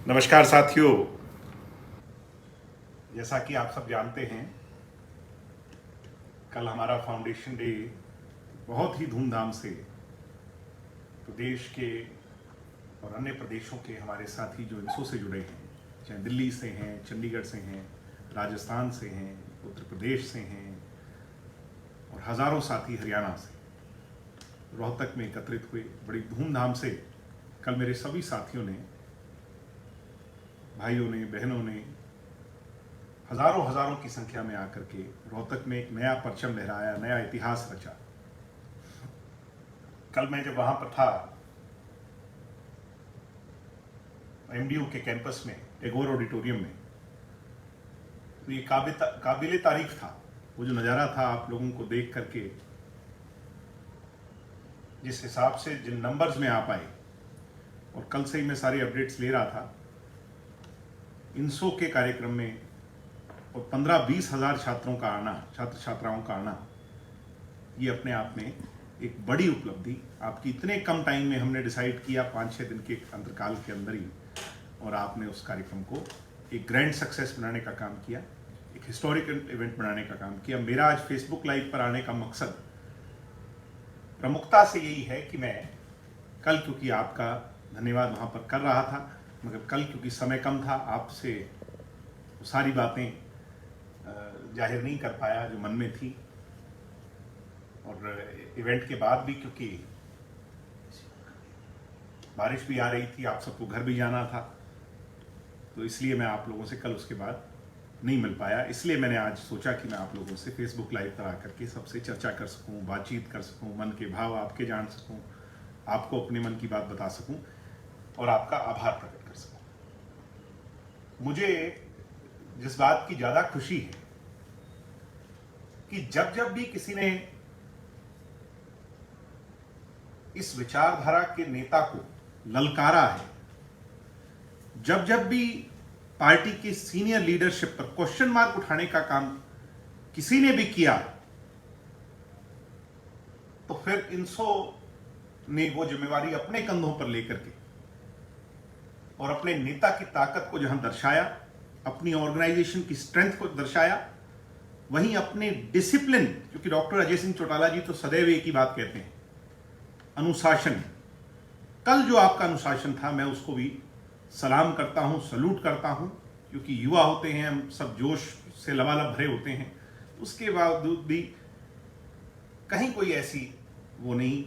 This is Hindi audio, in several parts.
नमस्कार साथियों, जैसा कि आप सब जानते हैं, कल हमारा फाउंडेशन डे बहुत ही धूमधाम से प्रदेश के और अन्य प्रदेशों के हमारे साथी जो इनसो से जुड़े हैं, चाहे दिल्ली से हैं, चंडीगढ़ से हैं, राजस्थान से हैं, उत्तर प्रदेश से हैं और हज़ारों साथी हरियाणा से रोहतक में एकत्रित हुए। बड़ी धूमधाम से कल मेरे सभी साथियों ने, भाइयों ने, बहनों ने हजारों की संख्या में आकर के रोहतक में एक नया परचम लहराया, नया इतिहास रचा। कल मैं जब वहां पर था एमडीयू के कैंपस में, टैगोर ऑडिटोरियम में, तो ये काबिले तारीफ था। वो जो नज़ारा था आप लोगों को देख करके, जिस हिसाब से जिन नंबर्स में आप आए, और कल से ही मैं सारी अपडेट्स ले रहा था इनसो के कार्यक्रम में, और 15-20 हज़ार छात्रों का आना, छात्र छात्राओं का आना, ये अपने आप में एक बड़ी उपलब्धि। आपकी इतने कम टाइम में हमने डिसाइड किया, 5-6 दिन के अंतरकाल के अंदर ही, और आपने उस कार्यक्रम को एक ग्रैंड सक्सेस बनाने का काम किया, एक हिस्टोरिकल इवेंट बनाने का काम किया। मेरा आज फेसबुक लाइव पर आने का मकसद प्रमुखता से यही है कि मैं कल, क्योंकि आपका धन्यवाद वहाँ पर कर रहा था, मगर कल क्योंकि समय कम था, आपसे सारी बातें जाहिर नहीं कर पाया जो मन में थी। और इवेंट के बाद भी क्योंकि बारिश भी आ रही थी, आप सबको घर भी जाना था, तो इसलिए मैं आप लोगों से कल उसके बाद नहीं मिल पाया। इसलिए मैंने आज सोचा कि मैं आप लोगों से फेसबुक लाइव पर आकर के सबसे चर्चा कर सकूं, बातचीत कर सकूं, मन के भाव आपके जान सकूं, आपको अपने मन की बात बता सकूं और आपका आभार प्रकट कर सकूं। मुझे जिस बात की ज्यादा खुशी है कि जब भी किसी ने इस विचारधारा के नेता को ललकारा है, जब भी पार्टी की सीनियर लीडरशिप पर क्वेश्चन मार्क उठाने का काम किसी ने भी किया, तो फिर इनसो ने वो जिम्मेवारी अपने कंधों पर लेकर के और अपने नेता की ताकत को जहां दर्शाया, अपनी ऑर्गेनाइजेशन की स्ट्रेंथ को दर्शाया, वहीं अपने डिसिप्लिन, क्योंकि डॉक्टर अजय सिंह चौटाला जी तो सदैव एक ही बात कहते हैं, अनुशासन। कल जो आपका अनुशासन था, मैं उसको भी सलाम करता हूं, सलूट करता हूं, क्योंकि युवा होते हैं हम, सब जोश से लबालब भरे होते हैं, उसके बावजूद भी कहीं कोई ऐसी वो नहीं,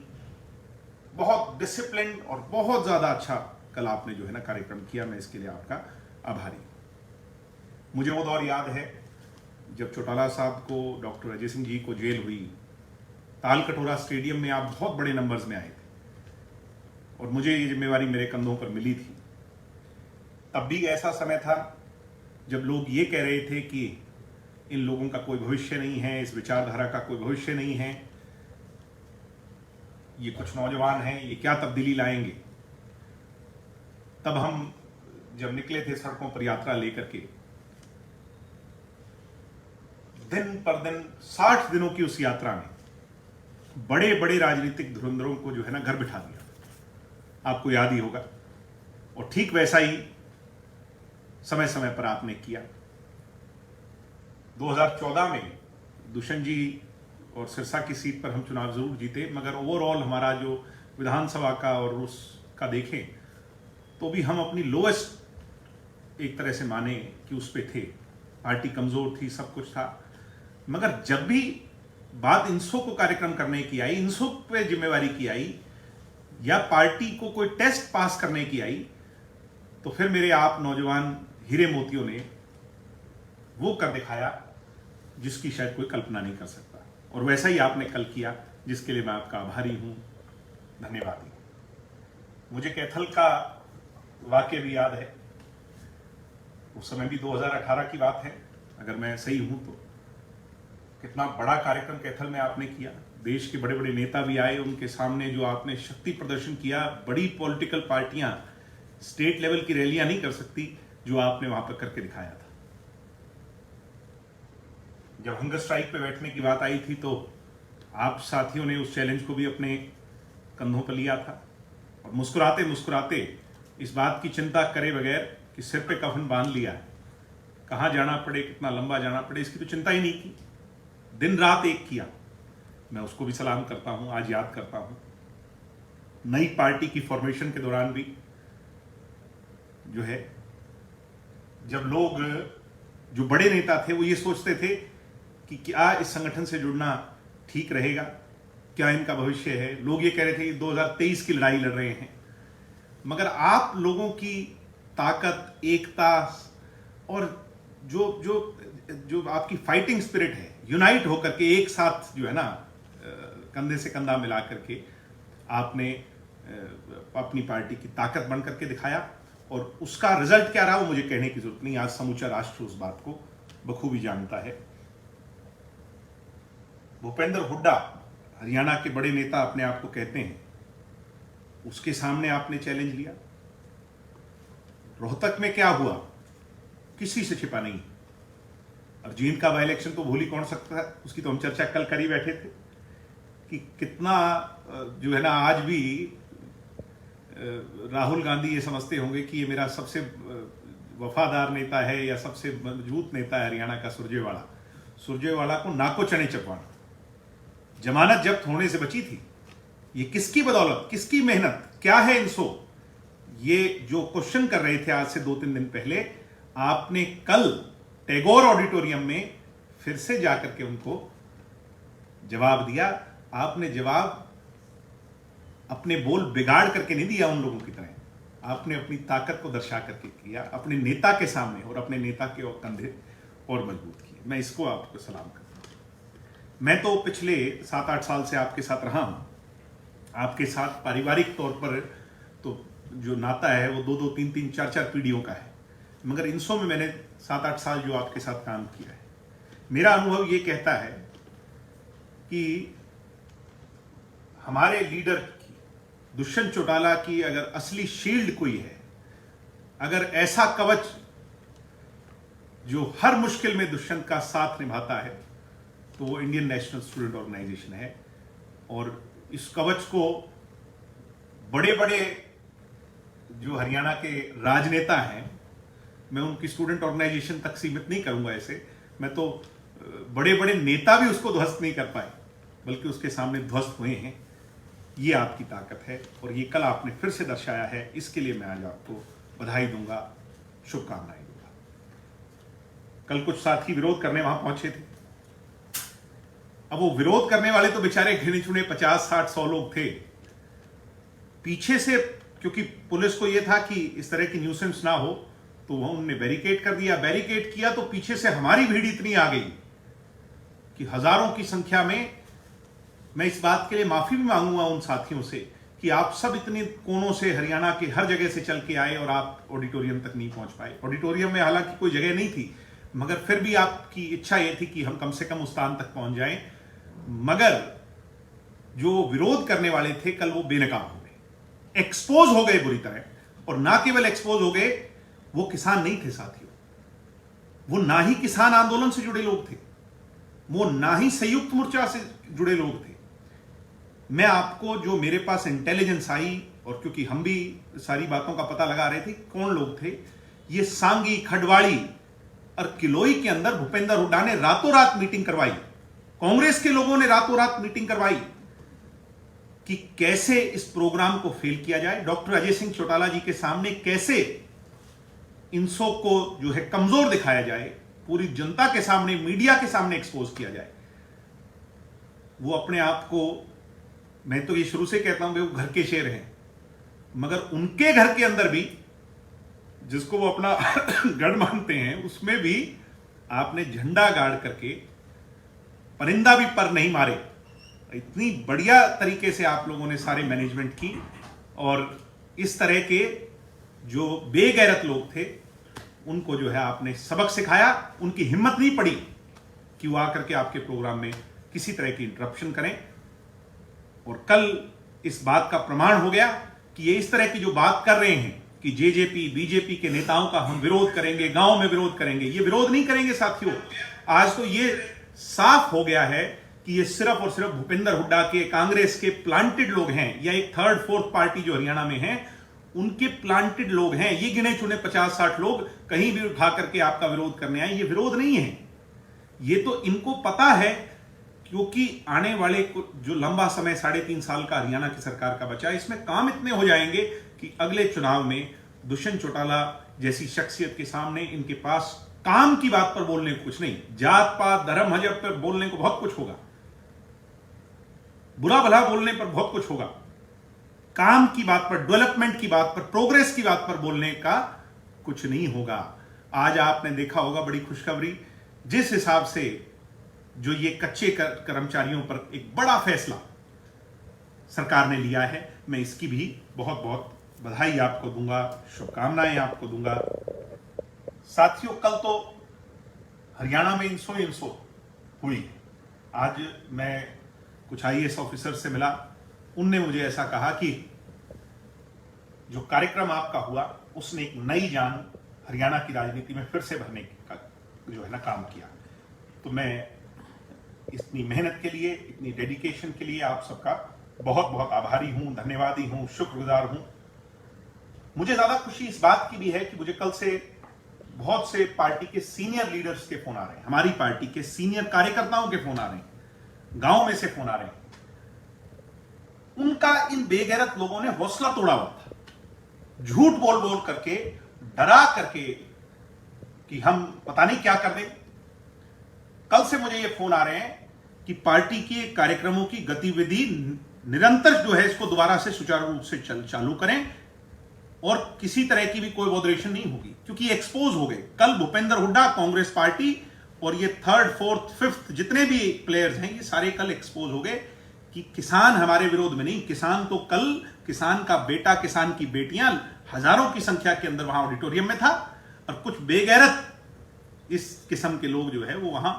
बहुत डिसिप्लिन और बहुत ज्यादा अच्छा कल आपने जो है ना कार्यक्रम किया। मैं इसके लिए आपका आभारी हूं। मुझे वो दौर याद है जब चौटाला साहब को, डॉक्टर अजय सिंह जी को जेल हुई, तालकटोरा स्टेडियम में आप बहुत बड़े नंबर्स में आए थे और मुझे ये जिम्मेवारी मेरे कंधों पर मिली थी। तब भी ऐसा समय था जब लोग ये कह रहे थे कि इन लोगों का कोई भविष्य नहीं है, इस विचारधारा का कोई भविष्य नहीं है, ये कुछ नौजवान हैं, ये क्या तब्दीली लाएंगे। तब हम जब निकले थे सड़कों पर यात्रा लेकर के, दिन पर दिन 60 दिनों की उस यात्रा में बड़े बड़े राजनीतिक धुरंधरों को जो है ना घर बिठा दिया, आपको याद ही होगा। और ठीक वैसा ही समय समय पर आपने किया। 2014 में दुष्यंत जी और सिरसा की सीट पर हम चुनाव जरूर जीते, मगर ओवरऑल हमारा जो विधानसभा का और उसका देखें तो भी हम अपनी लोएस्ट एक तरह से माने कि उस पे थे। पार्टी कमजोर थी, सब कुछ था, मगर जब भी बात इनसो को कार्यक्रम करने की आई, इनसो पे जिम्मेवारी की आई, या पार्टी को कोई टेस्ट पास करने की आई, तो फिर मेरे आप नौजवान हीरे मोतियों ने वो कर दिखाया जिसकी शायद कोई कल्पना नहीं कर सकता। और वैसा ही आपने कल किया, जिसके लिए मैं आपका आभारी हूं, धन्यवादी हूं। मुझे कैथल का वाक्य भी याद है, उस समय भी 2018 की बात है अगर मैं सही हूं तो। कितना बड़ा कार्यक्रम कैथल में आपने किया, देश के बड़े बड़े नेता भी आए, उनके सामने जो आपने शक्ति प्रदर्शन किया। बड़ी पॉलिटिकल पार्टियां स्टेट लेवल की रैलियां नहीं कर सकती जो आपने वहां पर करके दिखाया था। जब हंगर स्ट्राइक पे बैठने की बात आई थी तो आप साथियों ने उस चैलेंज को भी अपने कंधों पर लिया था और मुस्कुराते मुस्कुराते इस बात की चिंता करे बगैर कि सिर पे कफन बांध लिया, कहाँ जाना पड़े, कितना लंबा जाना पड़े, इसकी तो चिंता ही नहीं की, दिन रात एक किया। मैं उसको भी सलाम करता हूं, आज याद करता हूं। नई पार्टी की फॉर्मेशन के दौरान भी जो है, जब लोग, जो बड़े नेता थे, वो ये सोचते थे कि क्या इस संगठन से जुड़ना ठीक रहेगा, क्या इनका भविष्य है। लोग ये कह रहे थे कि 2023 की लड़ाई लड़ रहे हैं। मगर आप लोगों की ताकत, एकता और जो जो जो आपकी फाइटिंग स्पिरिट है, यूनाइट होकर के एक साथ जो है ना, कंधे से कंधा मिला करके आपने अपनी पार्टी की ताकत बन करके दिखाया। और उसका रिजल्ट क्या रहा वो मुझे कहने की जरूरत नहीं, आज समूचा राष्ट्र उस बात को बखूबी जानता है। भूपेंद्र हुड्डा हरियाणा के बड़े नेता अपने आप को कहते हैं, उसके सामने आपने चैलेंज लिया। रोहतक में क्या हुआ किसी से छिपा नहीं। और जींद का बाई इलेक्शन तो भूल ही कौन सकता है, उसकी तो हम चर्चा कल कर ही बैठे थे कि कितना जो है ना, आज भी राहुल गांधी ये समझते होंगे कि ये मेरा सबसे वफादार नेता है या सबसे मजबूत नेता है हरियाणा का, सुरजेवाला को नाको चने चपवाना। जमानत जब्त होने से बची थी, ये किसकी बदौलत, किसकी मेहनत, क्या है इनसो? ये जो क्वेश्चन कर रहे थे आज से 2-3 दिन पहले, आपने कल टैगोर ऑडिटोरियम में फिर से जाकर के उनको जवाब दिया। आपने जवाब अपने बोल बिगाड़ करके नहीं दिया उन लोगों की तरह, आपने अपनी ताकत को दर्शा करके किया, अपने नेता के सामने, और अपने नेता के और कंधे और मजबूत किए। मैं इसको आपको सलाम करता हूं। मैं तो पिछले 7-8 साल से आपके साथ रहा हूं, आपके साथ पारिवारिक तौर पर तो जो नाता है वो 2-2, 3-3, 4-4 पीढ़ियों का है। मगर इनसो में मैंने 7-8 साल जो आपके साथ काम किया है, मेरा अनुभव ये कहता है कि हमारे लीडर की, दुष्यंत चौटाला की अगर असली शील्ड कोई है, अगर ऐसा कवच जो हर मुश्किल में दुष्यंत का साथ निभाता है, तो वो इंडियन नेशनल स्टूडेंट ऑर्गेनाइजेशन है। और इस कवच को बड़े बड़े जो हरियाणा के राजनेता हैं, मैं उनकी स्टूडेंट ऑर्गेनाइजेशन तक सीमित नहीं करूंगा ऐसे, मैं तो बड़े बड़े नेता भी उसको ध्वस्त नहीं कर पाए, बल्कि उसके सामने ध्वस्त हुए हैं। ये आपकी ताकत है और ये कल आपने फिर से दर्शाया है। इसके लिए मैं आज आपको बधाई दूंगा, शुभकामनाएं दूंगा। कल कुछ साथी विरोध करने वहां पहुंचे थे। अब वो विरोध करने वाले तो बेचारे गिने चुने 50-60-100 लोग थे। पीछे से, क्योंकि पुलिस को यह था कि इस तरह की न्यूसेंस ना हो, तो वह उन्होंने बैरिकेड कर दिया। बैरिकेड किया तो पीछे से हमारी भीड़ इतनी आ गई कि हजारों की संख्या में, मैं इस बात के लिए माफी भी मांगूंगा उन साथियों से कि आप सब इतने कोनों से, हरियाणा के हर जगह से चल के आए और आप ऑडिटोरियम तक नहीं पहुंच पाए। ऑडिटोरियम में हालांकि कोई जगह नहीं थी, मगर फिर भी आपकी इच्छा यह थी कि हम कम से कम उस स्थान तक पहुंच जाएं। मगर जो विरोध करने वाले थे कल, वो बेनकाब हो गए, एक्सपोज हो गए बुरी तरह। और ना केवल एक्सपोज हो गए, वो किसान नहीं थे साथियों, वो ना ही किसान आंदोलन से जुड़े लोग थे, वो ना ही संयुक्त मोर्चा से जुड़े लोग थे। मैं आपको जो मेरे पास इंटेलिजेंस आई, और क्योंकि हम भी सारी बातों का पता लगा रहे थे कौन लोग थे, ये सांगी, खडवाड़ी और किलोई के अंदर भूपेंद्र हुड्डा ने रातों रात मीटिंग करवाई, कांग्रेस के लोगों ने रातों रात मीटिंग करवाई कि कैसे इस प्रोग्राम को फेल किया जाए, डॉक्टर अजय सिंह चौटाला जी के सामने कैसे इनसो को जो है कमजोर दिखाया जाए, पूरी जनता के सामने, मीडिया के सामने एक्सपोज किया जाए। वो अपने आप को, मैं तो ये शुरू से कहता हूं कि वो घर के शेर हैं, मगर उनके घर के अंदर भी, जिसको वो अपना गढ़ मानते हैं, उसमें भी आपने झंडा गाड़ करके परिंदा भी पर नहीं मारे। इतनी बढ़िया तरीके से आप लोगों ने सारे मैनेजमेंट की, और इस तरह के जो बेगैरत लोग थे उनको जो है आपने सबक सिखाया। उनकी हिम्मत नहीं पड़ी कि वो आकर के आपके प्रोग्राम में किसी तरह की इंटरप्शन करें। और कल इस बात का प्रमाण हो गया कि ये इस तरह की जो बात कर रहे हैं कि जेजेपी, बीजेपी के नेताओं का हम विरोध करेंगे, गांव में विरोध करेंगे, ये विरोध नहीं करेंगे साथियों। आज तो ये साफ हो गया है कि ये सिर्फ और सिर्फ भूपेंद्र हुड्डा के, कांग्रेस के प्लांटेड लोग हैं, या एक 3rd-4th पार्टी जो हरियाणा में है, उनके प्लांटेड लोग हैं। ये गिने चुने 50-60 लोग कहीं भी उठा करके आपका विरोध करने आए, ये विरोध नहीं है। ये तो इनको पता है, क्योंकि आने वाले जो लंबा समय 3.5 साल का हरियाणा की सरकार का बचा है, इसमें काम इतने हो जाएंगे कि अगले चुनाव में दुष्यंत चौटाला जैसी शख्सियत के सामने इनके पास काम की बात पर बोलने को कुछ नहीं, जात पात धर्म मजहब पर बोलने को बहुत कुछ होगा, बुरा भला बोलने पर बहुत कुछ होगा, काम की बात पर, डेवलपमेंट की बात पर, प्रोग्रेस की बात पर बोलने का कुछ नहीं होगा। आज आपने देखा होगा बड़ी खुशखबरी, जिस हिसाब से जो ये कच्चे कर्मचारियों पर एक बड़ा फैसला सरकार ने लिया है, मैं इसकी भी बहुत बहुत बधाई आपको दूंगा, शुभकामनाएं आपको दूंगा। साथियों, कल तो हरियाणा में इंसो हुई है। आज मैं कुछ IAS ऑफिसर से मिला, उनने मुझे ऐसा कहा कि जो कार्यक्रम आपका हुआ उसने एक नई जान हरियाणा की राजनीति में फिर से भरने का जो है ना काम किया। तो मैं इतनी मेहनत के लिए, इतनी डेडिकेशन के लिए आप सबका बहुत बहुत आभारी हूं, धन्यवादी हूं, शुक्रगुजार हूं। मुझे ज्यादा खुशी इस बात की भी है कि मुझे कल से बहुत से पार्टी के सीनियर लीडर्स के फोन आ रहे हैं, हमारी पार्टी के सीनियर कार्यकर्ताओं के फोन आ रहे हैं, गांव में से फोन आ रहे हैं। उनका इन बेगैरत लोगों ने हौसला तोड़ा हुआ था, झूठ बोल बोल करके, डरा करके कि हम पता नहीं क्या कर दें। कल से मुझे ये फोन आ रहे हैं कि पार्टी के कार्यक्रमों की गतिविधि निरंतर जो है इसको दोबारा से सुचारू रूप से चालू करें और किसी तरह की भी कोई मॉडरेशन नहीं होगी, क्योंकि एक्सपोज हो गए। कल भूपेंद्र हुड्डा, कांग्रेस पार्टी और ये 3rd, 4th, 5th जितने भी प्लेयर्स हैं, ये सारे कल एक्सपोज हो गए कि किसान हमारे विरोध में नहीं। किसान तो कल, किसान का बेटा, किसान की बेटियां हजारों की संख्या के अंदर वहां ऑडिटोरियम में था, और कुछ बेगैरत इस किस्म के लोग जो है वो वहां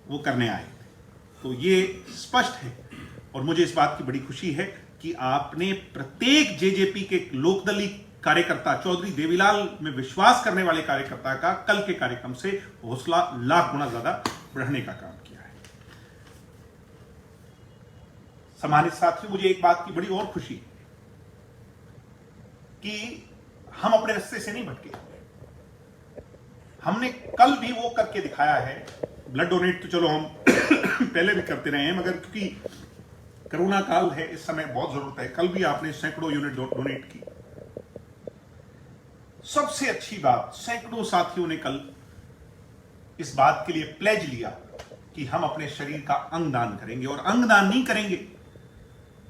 वो करने आए। तो ये स्पष्ट है, और मुझे इस बात की बड़ी खुशी है कि आपने प्रत्येक जेजेपी के लोकदलीय कार्यकर्ता, चौधरी देवीलाल में विश्वास करने वाले कार्यकर्ता का कल के कार्यक्रम से हौसला लाख गुना ज्यादा बढ़ने का काम किया है। सम्मानित साथियों, मुझे एक बात की बड़ी और खुशी है कि हम अपने रास्ते से नहीं भटके। हमने कल भी वो करके दिखाया है। ब्लड डोनेट तो चलो हम पहले भी करते रहे हैं, मगर क्योंकि कोरोना काल है, इस समय बहुत जरूरत है। कल भी आपने सैकड़ों यूनिट डोनेट की। सबसे अच्छी बात, सैकड़ों साथियों ने कल इस बात के लिए प्लेज लिया कि हम अपने शरीर का अंग दान करेंगे, और अंग दान नहीं करेंगे,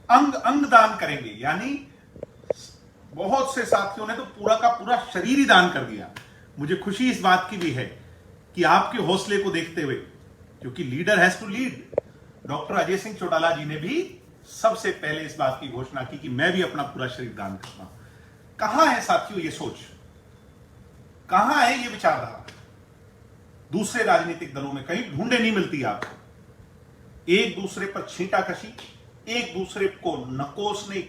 अंग दान करेंगे। यानी बहुत से साथियों ने तो पूरा का पूरा शरीर ही दान कर दिया। मुझे खुशी इस बात की भी है कि आपके हौसले को देखते हुए, क्योंकि leader has to lead, doctor Ajay Singh Chautala ji ने भी सबसे पहले इस बात की घोषणा की कि मैं भी अपना पूरा शरीर दान करता हूं। कहां है साथियों ये सोच, कहां है ये विचारधारा? दूसरे राजनीतिक दलों में कहीं ढूंढे नहीं मिलती आपको। एक दूसरे पर छींटाकशी, एक दूसरे को नकोसने,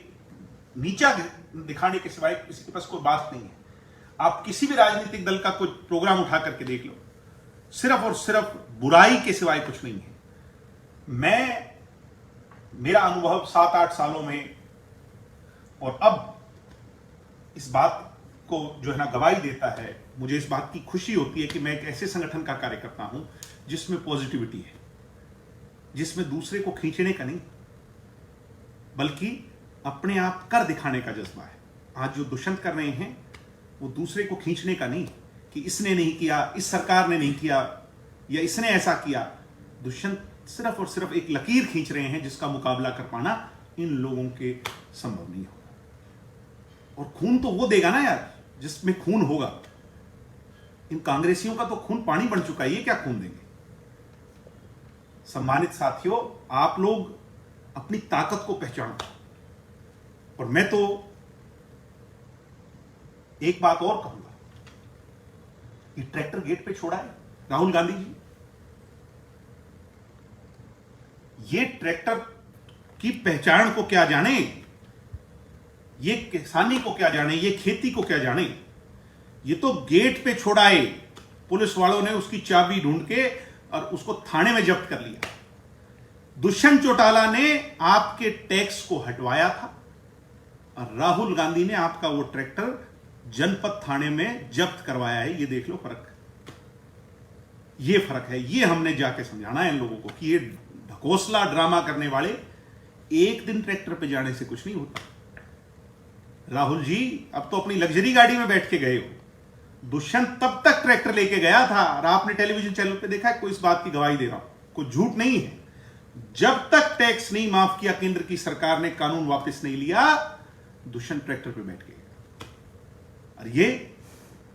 नीचा दिखाने के सिवाय किसी के पास कोई बात नहीं है। आप किसी भी राजनीतिक दल का कोई प्रोग्राम उठा करके देख लो, सिर्फ और सिर्फ बुराई के सिवाय कुछ नहीं है। मेरा अनुभव 7-8 सालों में, और अब इस बात को जो है ना गवाही देता है। मुझे इस बात की खुशी होती है कि मैं एक ऐसे संगठन का कार्य करता हूं जिसमें पॉजिटिविटी है, जिसमें दूसरे को खींचने का नहीं, बल्कि अपने आप कर दिखाने का जज्बा है। आज जो दुष्यंत कर रहे हैं वो दूसरे को खींचने का नहीं कि इसने नहीं किया, इस सरकार ने नहीं किया, या इसने ऐसा किया। दुष्यंत सिर्फ और सिर्फ एक लकीर खींच रहे हैं जिसका मुकाबला कर पाना इन लोगों के संभव नहीं होगा। और खून तो वो देगा ना यार जिसमें खून होगा। इन कांग्रेसियों का तो खून पानी बन चुका है, ये क्या खून देंगे? सम्मानित साथियों, आप लोग अपनी ताकत को पहचानो। और मैं तो एक बात और कहूंगा, ये ट्रैक्टर गेट पे छोड़ा है राहुल गांधी जी, ये ट्रैक्टर की पहचान को क्या जाने, ये किसानी को क्या जाने, ये खेती को क्या जाने। ये तो गेट पे छोड़ाए, पुलिस वालों ने उसकी चाबी ढूंढ के और उसको थाने में जब्त कर लिया। दुष्यंत चौटाला ने आपके टैक्स को हटवाया था, और राहुल गांधी ने आपका वो ट्रैक्टर जनपद थाने में जब्त करवाया है। ये देख लो फर्क, ये फर्क है। ये हमने जाके समझाना है इन लोगों को कि ये ढकोसला ड्रामा करने वाले, एक दिन ट्रैक्टर पे जाने से कुछ नहीं होता। राहुल जी अब तो अपनी लग्जरी गाड़ी में बैठ के गए हो, दुष्यंत तब तक ट्रैक्टर लेके गया था। और आपने टेलीविजन चैनल पे देखा है, कोई इस बात की गवाही दे रहा हूं, कोई झूठ नहीं है। जब तक टैक्स नहीं माफ किया केंद्र की सरकार ने, कानून वापस नहीं लिया, दुष्यंत ट्रैक्टर पे बैठ गए। और ये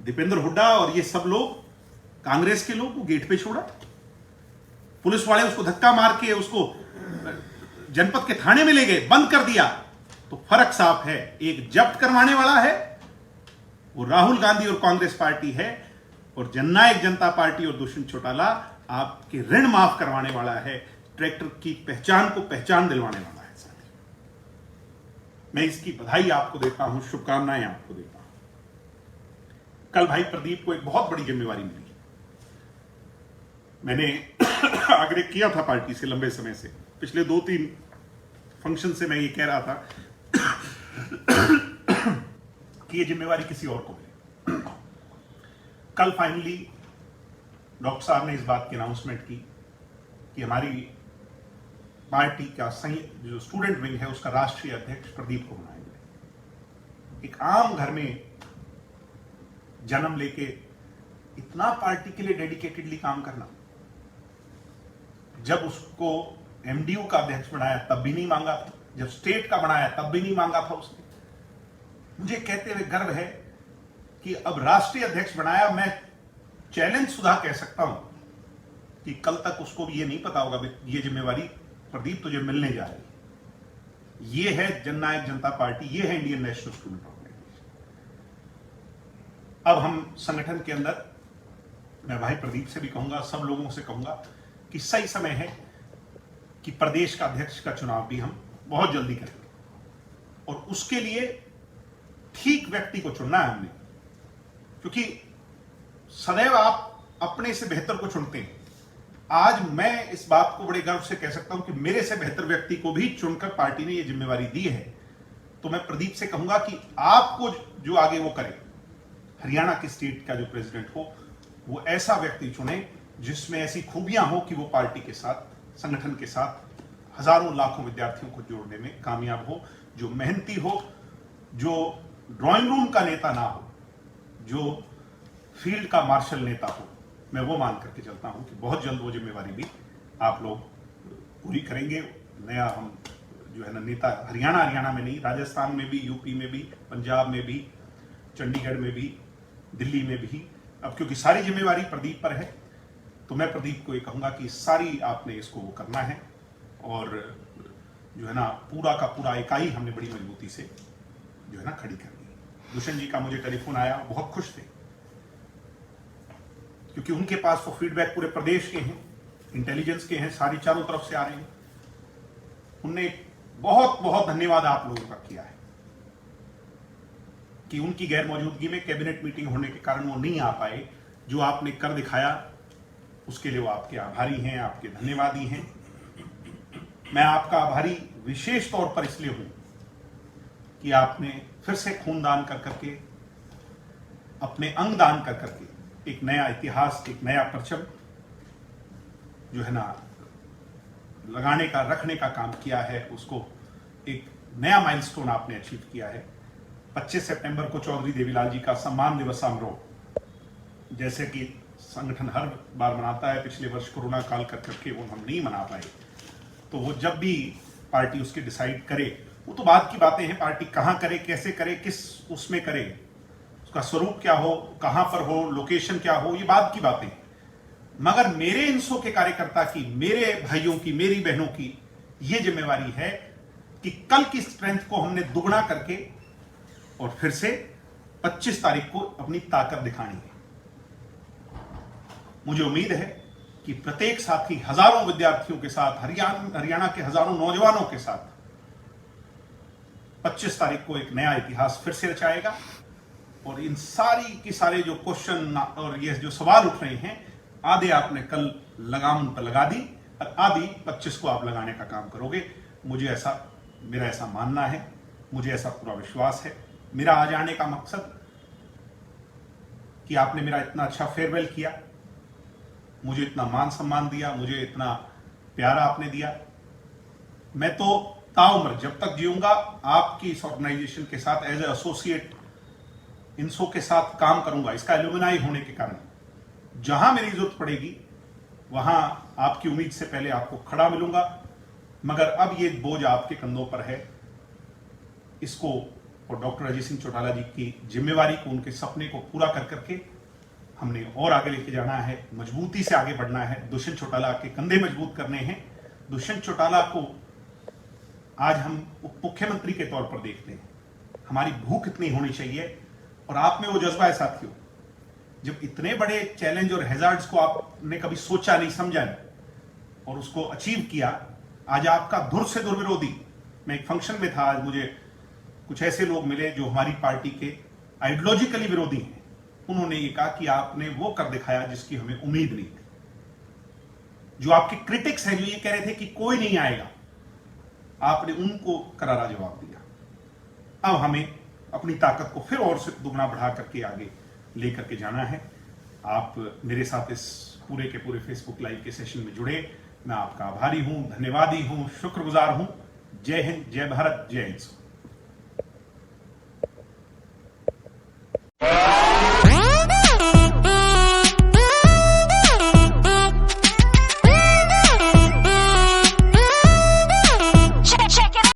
दीपेंद्र हुड्डा और ये सब लोग, कांग्रेस के लोग, वो गेट पे छोड़ा, पुलिस वाले उसको धक्का मार के उसको जनपद के थाने में ले गए, बंद कर दिया। तो फर्क साफ है, एक जब्त करवाने वाला है वो राहुल गांधी और कांग्रेस पार्टी है, और जननायक जनता पार्टी और दुष्यंत चौटाला आपके ऋण माफ करवाने वाला है, ट्रैक्टर की पहचान को पहचान दिलवाने वाला है। मैं इसकी बधाई आपको देता हूं, शुभकामनाएं आपको देता हूं। कल भाई प्रदीप को एक बहुत बड़ी जिम्मेवारी मिली। मैंने आग्रह किया था पार्टी से लंबे समय से, पिछले 2-3 फंक्शन से मैं ये कह रहा था कि ये जिम्मेवारी किसी और को मिले। कल फाइनली डॉक्टर साहब ने इस बात की अनाउंसमेंट की कि हमारी पार्टी का जो स्टूडेंट विंग है उसका राष्ट्रीय अध्यक्ष प्रदीप को बनाएंगे। एक आम घर में जन्म लेके इतना पार्टी के लिए डेडिकेटेडली काम करना, जब उसको एमडीयू का अध्यक्ष बनाया तब भी नहीं मांगा था, जब स्टेट का बनाया तब भी नहीं मांगा था उसने। मुझे कहते हुए गर्व है कि अब राष्ट्रीय अध्यक्ष बनाया। मैं चैलेंज सुधा कह सकता हूं कि कल तक उसको भी ये नहीं पता होगा ये जिम्मेवारी प्रदीप तुझे मिलने जा रही। ये है जननायक जनता पार्टी, ये है इंडियन नेशनल स्टूडेंट ऑर्गेनाइजेशन। अब हम संगठन के अंदर, मैं भाई प्रदीप से भी कहूंगा, सब लोगों से कहूंगा कि सही समय है कि प्रदेश का अध्यक्ष का चुनाव भी हम बहुत जल्दी करेंगे, और उसके लिए ठीक व्यक्ति को चुनना है हमने, क्योंकि सदैव आप अपने से बेहतर को चुनते हैं। आज मैं इस बात को बड़े गर्व से कह सकता हूं कि मेरे से बेहतर व्यक्ति को भी चुनकर पार्टी ने यह जिम्मेवारी दी है। तो मैं प्रदीप से कहूंगा कि आपको जो आगे वो करे, हरियाणा के स्टेट का जो प्रेसिडेंट हो, वो ऐसा व्यक्ति चुने जिसमें ऐसी खूबियां हो कि वो पार्टी के साथ, संगठन के साथ हजारों लाखों विद्यार्थियों को जोड़ने में कामयाब हो, जो मेहनती हो, जो ड्राइंग रूम का नेता ना हो, जो फील्ड का मार्शल नेता हो। मैं वो मान करके चलता हूं कि बहुत जल्द वो जिम्मेवारी भी आप लोग पूरी करेंगे। नया हम जो है ना नेता, हरियाणा में नहीं, राजस्थान में भी, यूपी में भी, पंजाब में भी, चंडीगढ़ में भी, दिल्ली में भी, अब क्योंकि सारी जिम्मेवारी प्रदीप पर है, तो मैं प्रदीप को ये कहूंगा कि सारी आपने इसको करना है, और जो है ना पूरा का पूरा इकाई हमने बड़ी मजबूती से जो है ना खड़ी करनी है। दुष्यंत जी का मुझे टेलीफोन आया, बहुत खुश थे, क्योंकि उनके पास वो फीडबैक पूरे प्रदेश के हैं, इंटेलिजेंस के हैं, सारी चारों तरफ से आ रहे हैं। उनने बहुत बहुत धन्यवाद आप लोगों का किया है कि उनकी गैर मौजूदगी में कैबिनेट मीटिंग होने के कारण वो नहीं आ पाए। जो आपने कर दिखाया उसके लिए वो आपके आभारी हैं, आपके धन्यवादी हैं। मैं आपका आभारी विशेष तौर पर इसलिए हूं कि आपने फिर से खूनदान कर करके, अपने अंग दान कर करके एक नया इतिहास, एक नया परचम जो है ना लगाने का, रखने का काम किया है। उसको एक नया माइलस्टोन आपने अचीव किया है। 25 सितंबर को चौधरी देवीलाल जी का सम्मान दिवस समारोह, जैसे कि संगठन हर बार मनाता है, पिछले वर्ष कोरोना काल कर करके वो हम नहीं मना पाए, तो वो जब भी पार्टी उसके डिसाइड करे, वो तो बात की बातें हैं, पार्टी कहां करे, कैसे करे, किस उसमें करे, उसका स्वरूप क्या हो, कहां पर हो, लोकेशन क्या हो, ये बात की बातें। मगर मेरे INSO के कार्यकर्ता की, मेरे भाइयों की, मेरी बहनों की ये जिम्मेवारी है कि कल की स्ट्रेंथ को हमने दुगना करके और फिर से 25 तारीख को अपनी ताकत दिखानी है। मुझे उम्मीद है कि प्रत्येक साथी हजारों विद्यार्थियों के साथ, हरियाणा के हजारों नौजवानों के साथ 25 तारीख को एक नया इतिहास फिर से रचाएगा। और इन सारी की सारे जो क्वेश्चन और ये जो सवाल उठ रहे हैं, आधे आपने कल लगाम पर लगा दी और आधी 25 को आप लगाने का काम करोगे। मुझे ऐसा, मेरा ऐसा मानना है। मुझे ऐसा पूरा विश्वास है। मेरा आ जाने का मकसद कि आपने मेरा इतना अच्छा फेयरवेल किया, मुझे इतना मान सम्मान दिया, मुझे इतना प्यार आपने दिया। मैं तो ताउम्र जब तक जीऊंगा आपकी इस ऑर्गेनाइजेशन के साथ एज ए एसोसिएट इनसो के साथ काम करूंगा। इसका एल्यूमिनाई होने के कारण जहां मेरी जरूरत पड़ेगी वहां आपकी उम्मीद से पहले आपको खड़ा मिलूंगा। मगर अब ये बोझ आपके कंधों पर है, इसको और डॉक्टर अजय सिंह चौटाला जी की जिम्मेवारी को, उनके सपने को पूरा कर करके हमने और आगे लेके जाना है, मजबूती से आगे बढ़ना है। दुष्यंत चौटाला के कंधे मजबूत करने हैं। दुष्यंत चौटाला को आज हम उप मुख्यमंत्री के तौर पर देखते हैं। हमारी भूख इतनी होनी चाहिए और आप में वो जज्बा है साथियों। जब इतने बड़े चैलेंज और हैजार्ड्स को आपने कभी सोचा नहीं, समझा नहीं और उसको अचीव किया, आज आपका धुर से धुर विरोधी। मैं एक फंक्शन में था, आज मुझे कुछ ऐसे लोग मिले जो हमारी पार्टी के आइडियोलॉजिकली विरोधी हैं। उन्होंने ये कहा कि आपने वो कर दिखाया जिसकी हमें उम्मीद नहीं थी। जो आपके क्रिटिक्स हैं, जो ये कह रहे थे कि कोई नहीं आएगा, आपने उनको करारा जवाब दिया। अब हमें अपनी ताकत को फिर और से दुगना बढ़ा करके आगे लेकर के जाना है। आप मेरे साथ इस पूरे के पूरे फेसबुक लाइव के सेशन में जुड़े, मैं आपका आभारी हूं, धन्यवादी हूं, शुक्रगुजार हूं। जय हिंद, जय भारत, जय हिंद।